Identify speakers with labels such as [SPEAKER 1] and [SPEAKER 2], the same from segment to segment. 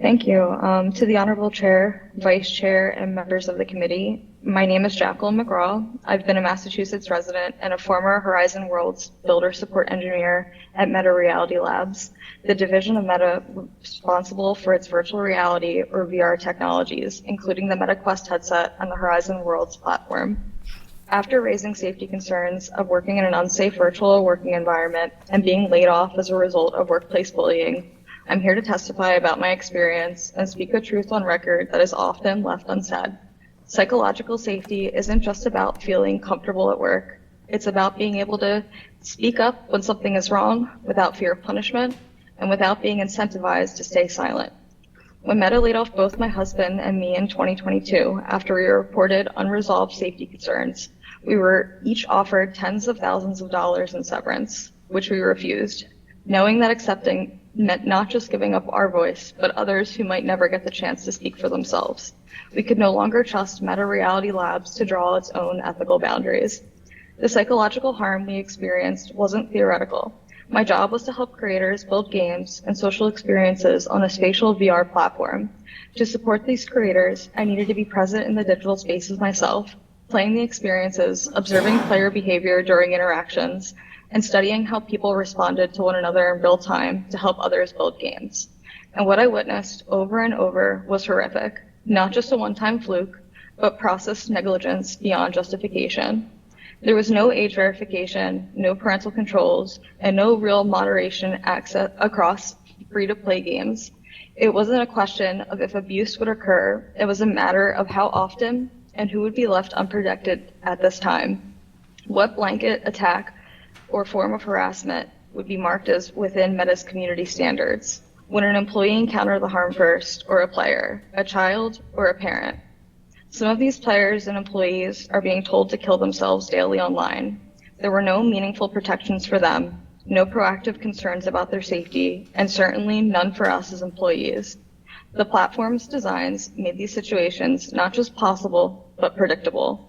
[SPEAKER 1] Thank you. To the Honorable Chair, Vice Chair, and members of the committee, my name is Jackie McGraw. I've been a Massachusetts resident and a former Horizon Worlds Builder Support Engineer at Meta Reality Labs, the division of Meta responsible for its virtual reality or VR technologies, including the Meta Quest headset and the Horizon Worlds platform. After raising safety concerns of working in an unsafe virtual working environment and being laid off as a result of workplace bullying, I'm here to testify about my experience and speak the truth on record that is often left unsaid. Psychological safety isn't just about feeling comfortable at work. It's about being able to speak up when something is wrong without fear of punishment and without being incentivized to stay silent. When Meta laid off both my husband and me in 2022 after we reported unresolved safety concerns, we were each offered tens of thousands of dollars in severance, which we refused, knowing that accepting meant not just giving up our voice, but others who might never get the chance to speak for themselves. We could no longer trust Meta Reality Labs to draw its own ethical boundaries. The psychological harm we experienced wasn't theoretical. My job was to help creators build games and social experiences on a spatial VR platform. To support these creators, I needed to be present in the digital spaces myself, playing the experiences, observing player behavior during interactions, and studying how people responded to one another in real time to help others build games. And what I witnessed over and over was horrific, not just a one-time fluke, but process negligence beyond justification. There was no age verification, no parental controls, and no real moderation access across free-to-play games. It wasn't a question of if abuse would occur, it was a matter of how often and who would be left unprotected at this time. What blanket attack or form of harassment would be marked as within Meta's community standards when an employee encountered the harm first, or a player, a child, or a parent. Some of these players and employees are being told to kill themselves daily online. There were no meaningful protections for them, no proactive concerns about their safety, and certainly none for us as employees. The platform's designs made these situations not just possible, but predictable.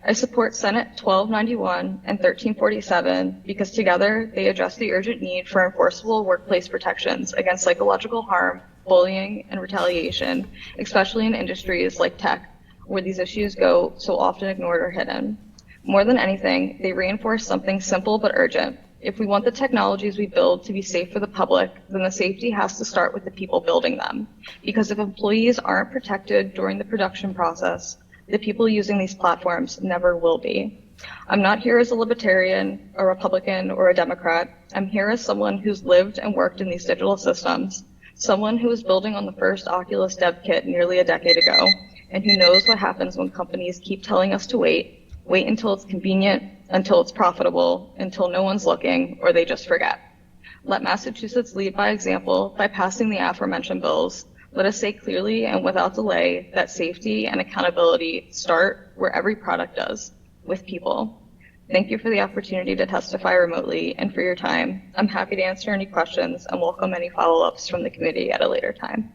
[SPEAKER 1] I support Senate 1291 and 1347 because together they address the urgent need for enforceable workplace protections against psychological harm, bullying, and retaliation, especially in industries like tech, where these issues go so often ignored or hidden. More than anything, they reinforce something simple but urgent. If we want the technologies we build to be safe for the public, then the safety has to start with the people building them. Because if employees aren't protected during the production process, the people using these platforms never will be. I'm not here as a libertarian, a Republican, or a Democrat. I'm here as someone who's lived and worked in these digital systems, someone who was building on the first Oculus dev kit nearly a decade ago, and who knows what happens when companies keep telling us to wait until it's convenient, until it's profitable, until no one's looking, or they just forget. Let Massachusetts lead by example by passing the aforementioned bills. Let us say clearly and without delay that safety and accountability start where every product does, with people. Thank you for the opportunity to testify remotely and for your time. I'm happy to answer any questions and welcome any follow-ups from the committee at a later time.